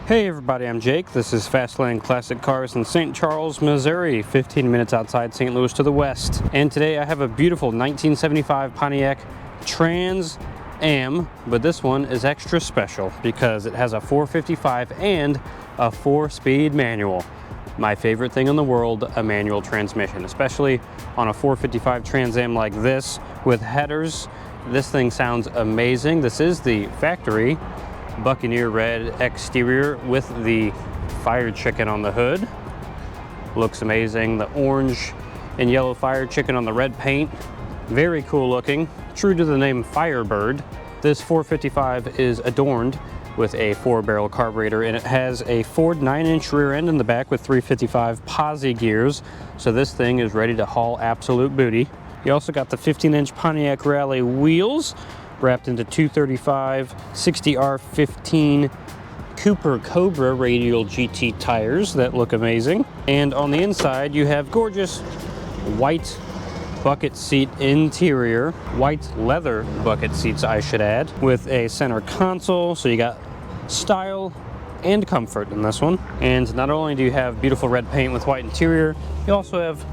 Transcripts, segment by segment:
Hey everybody, I'm Jake. This is Fastlane Classic Cars in St. Charles, Missouri, 15 minutes outside St. Louis to the west. And today I have a beautiful 1975 Pontiac Trans Am, but this one is extra special because it has a 455 and a 4-speed manual. My favorite thing in the world, a manual transmission, especially on a 455 Trans Am like this with headers. This thing sounds amazing. This is the factory Buccaneer red exterior with the fire chicken on the hood. Looks amazing. The orange and yellow fire chicken on the red paint. Very cool looking. True to the name Firebird. This 455 is adorned with a 4-barrel carburetor, and it has a Ford 9-inch rear end in the back with 355 posi gears. So this thing is ready to haul absolute booty. You also got the 15-inch Pontiac Rally wheels, wrapped into 235 60R15 Cooper Cobra radial GT tires that look amazing. And on the inside you have gorgeous white bucket seat interior, white leather bucket seats I should add, with a center console, so you got style and comfort in this one. And not only do you have beautiful red paint with white interior, you also have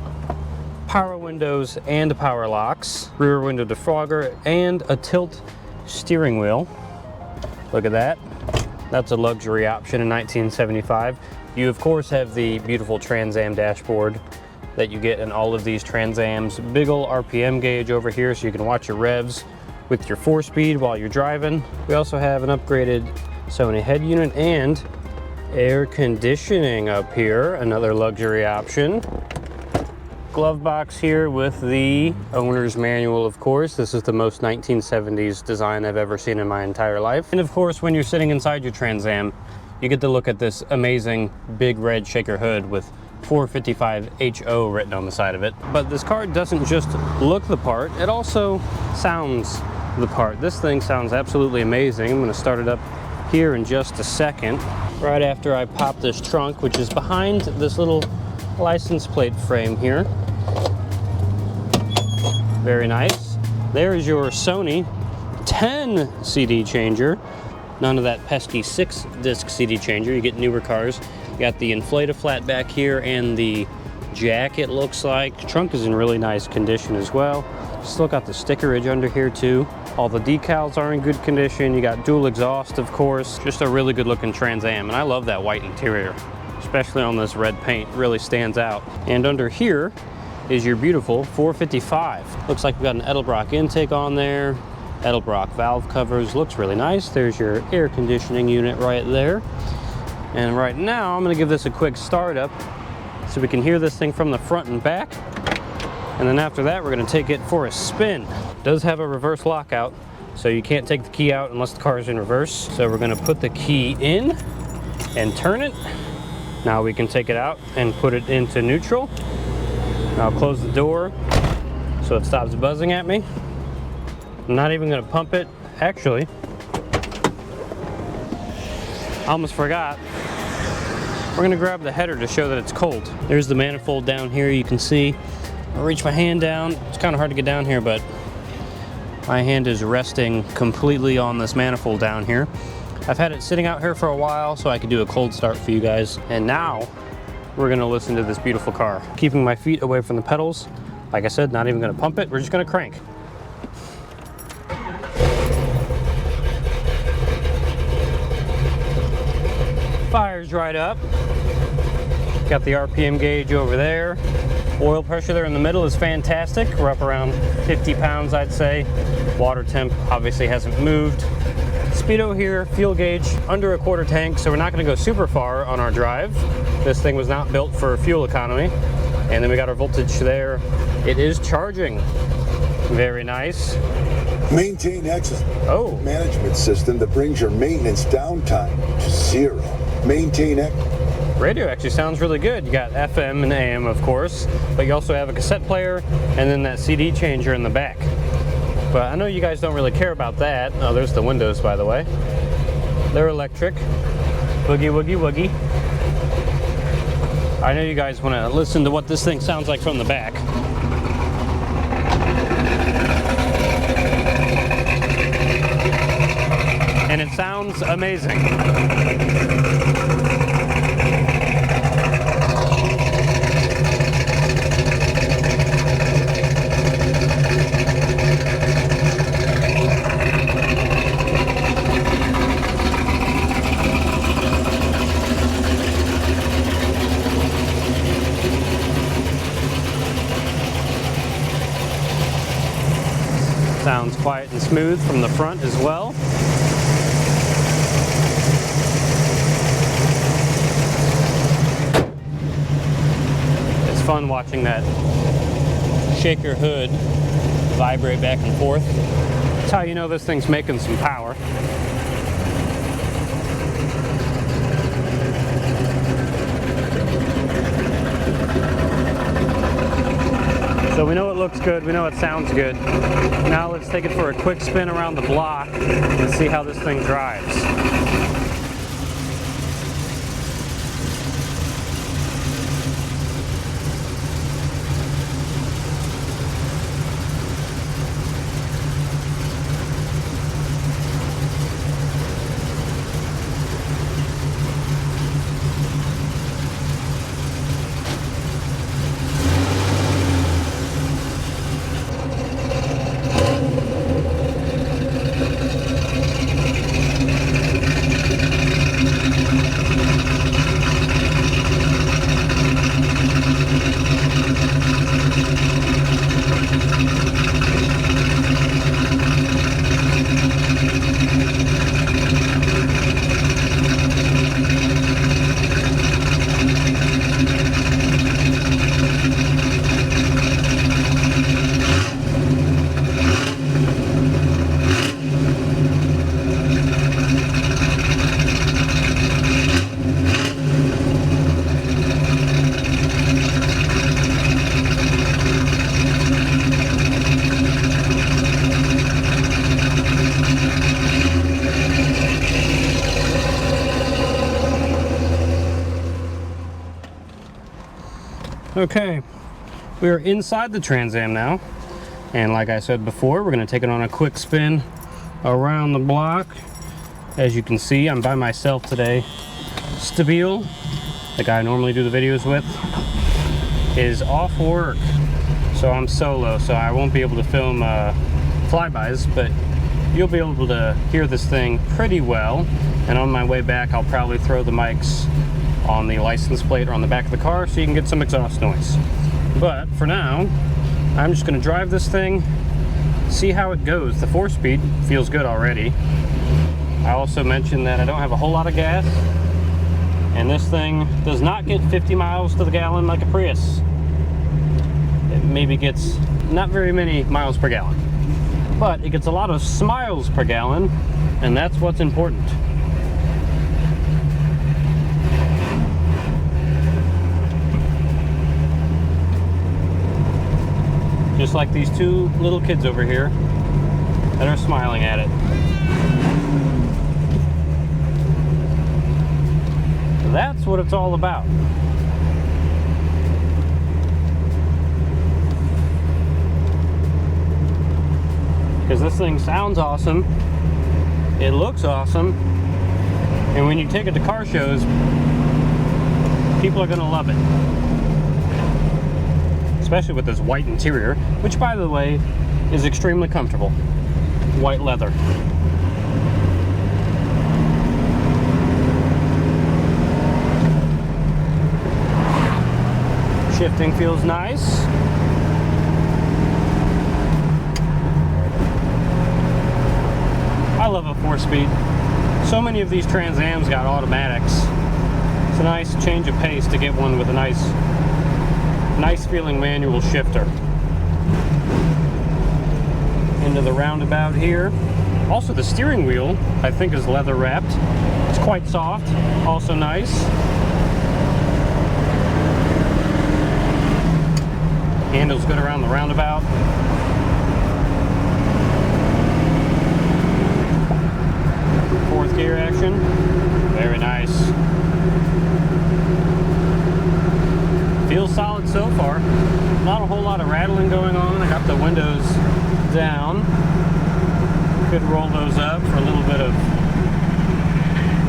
power windows and power locks, rear window defogger, and a tilt steering wheel. Look at that. That's a luxury option in 1975. You of course have the beautiful Trans Am dashboard that you get in all of these Trans Ams. Big ol' RPM gauge over here so you can watch your revs with your 4-speed while you're driving. We also have an upgraded Sony head unit and air conditioning up here, another luxury option. Glove box here with the owner's manual, of course. This is the most 1970s design I've ever seen in my entire life. And of course, when you're sitting inside your Trans Am, you get to look at this amazing big red shaker hood with 455 HO written on the side of it. But this car doesn't just look the part, it also sounds the part. This thing sounds absolutely amazing. I'm gonna start it up here in just a second. Right after I pop this trunk, which is behind this little license plate frame here. Very nice. There's your Sony 10 CD changer. None of that pesky 6-disc CD changer. You get newer cars. You got the inflate-a-flat back here and the jack, it looks like. The trunk is in really nice condition as well. Still got the stickerage under here too. All the decals are in good condition. You got dual exhaust, of course. Just a really good looking Trans Am, and I love that white interior, especially on this red paint. Really stands out. And under here is your beautiful 455. Looks like we've got an Edelbrock intake on there, Edelbrock valve covers. Looks really nice. There's your air conditioning unit right there. And right now I'm gonna give this a quick start up so we can hear this thing from the front and back. And then after that, we're gonna take it for a spin. It does have a reverse lockout, so you can't take the key out unless the car is in reverse. So we're gonna put the key in and turn it. Now we can take it out and put it into neutral. Now I'll close the door so it stops buzzing at me. I'm not even gonna pump it. Actually, I almost forgot. We're gonna grab the header to show that it's cold. There's the manifold down here, you can see. I'll reach my hand down. It's kind of hard to get down here, but my hand is resting completely on this manifold down here. I've had it sitting out here for a while so I could do a cold start for you guys. And now we're gonna listen to this beautiful car. Keeping my feet away from the pedals. Like I said, not even gonna pump it, we're just gonna crank. Fires right up. Got the RPM gauge over there. Oil pressure there in the middle is fantastic. We're up around 50 pounds, I'd say. Water temp obviously hasn't moved. Speedo here, fuel gauge under a quarter tank, so we're not going to go super far on our drive. This thing was not built for fuel economy. And then we got our voltage there. It is charging. Very nice. Maintain X's management system that brings your maintenance downtime to 0. Maintain X. Radio actually sounds really good. You got FM and AM, of course, but you also have a cassette player and then that CD changer in the back. But I know you guys don't really care about that. Oh, there's the windows, by the way. They're electric. Boogie, woogie, woogie. I know you guys want to listen to what this thing sounds like from the back. And it sounds amazing. and smooth from the front as well. It's fun watching that shaker hood vibrate back and forth. That's how you know this thing's making some power. So we know it looks good, we know it sounds good. Now let's take it for a quick spin around the block and see how this thing drives. Okay, we are inside the Trans Am now, and like I said before, we're going to take it on a quick spin around the block. As you can see, I'm by myself today. Stabile, the guy I normally do the videos with, is off work, so I'm solo, so I won't be able to film flybys, but you'll be able to hear this thing pretty well. And on my way back, I'll probably throw the mics on the license plate or on the back of the car so you can get some exhaust noise. But for now, I'm just going to drive this thing, see how it goes. The 4-speed feels good already. I also mentioned that I don't have a whole lot of gas, and this thing does not get 50 miles to the gallon like a Prius. It maybe gets not very many miles per gallon, but it gets a lot of smiles per gallon, and that's what's important. Just like these two little kids over here that are smiling at it. That's what it's all about. Because this thing sounds awesome, it looks awesome, and when you take it to car shows, people are gonna love it. Especially with this white interior, which by the way is extremely comfortable. White leather. Shifting feels nice. I love a 4-speed. So many of these Trans Ams got automatics. It's a nice change of pace to get one with a nice feeling manual shifter. Into the roundabout here. Also the steering wheel, I think, is leather wrapped. It's quite soft, also nice. Handles good around the roundabout. Fourth gear action, very nice. Feels solid so far. Not a whole lot of rattling going on. I got the windows down. Could roll those up for a little bit of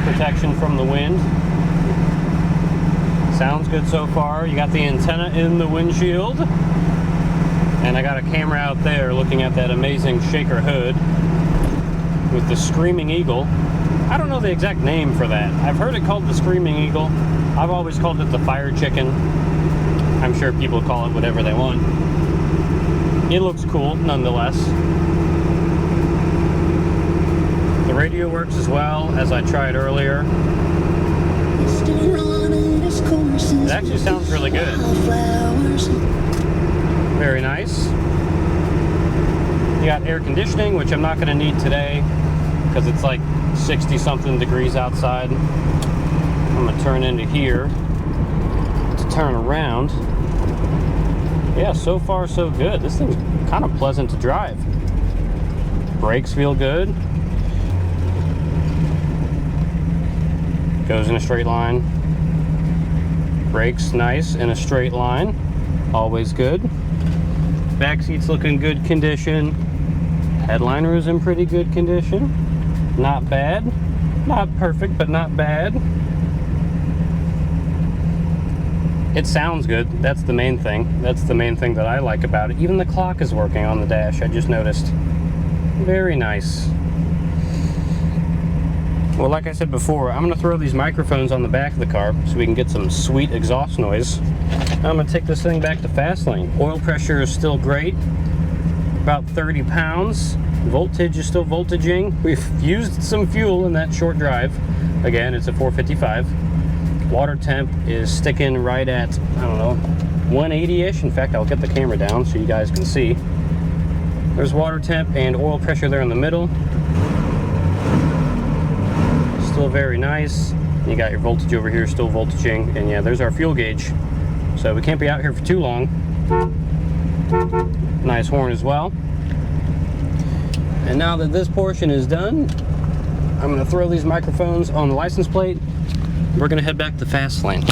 protection from the wind. Sounds good so far. You got the antenna in the windshield. And I got a camera out there looking at that amazing shaker hood with the Screaming Eagle. I don't know the exact name for that. I've heard it called the Screaming Eagle. I've always called it the Fire Chicken. I'm sure people call it whatever they want. It looks cool, nonetheless. radio works as well as I tried earlier. It actually sounds really good. Very nice. You got air conditioning, which I'm not going to need today because it's like 60 something degrees outside. I'm going to turn into here to turn around. Yeah, so far so good. This thing's kind of pleasant to drive. Brakes feel good. Goes in a straight line. Brakes nice in a straight line. Always good. Back seat's looking good condition. Headliner's in pretty good condition. Not bad. Not perfect, but not bad. It sounds good. That's the main thing. That's the main thing that I like about it. Even the clock is working on the dash, I just noticed. Very nice. Well, like I said before, I'm gonna throw these microphones on the back of the car so we can get some sweet exhaust noise. I'm gonna take this thing back to fast lane. Oil pressure is still great, about 30 pounds. Voltage is still voltaging. We've used some fuel in that short drive. Again, it's a 455. Water temp is sticking right at, I don't know, 180-ish. In fact, I'll get the camera down so you guys can see. There's water temp and oil pressure there in the middle. Still very nice. You got your voltage over here still voltaging, and yeah, there's our fuel gauge. So we can't be out here for too long. Nice horn as well. And now that this portion is done, I'm gonna throw these microphones on the license plate. We're gonna head back to fast lane.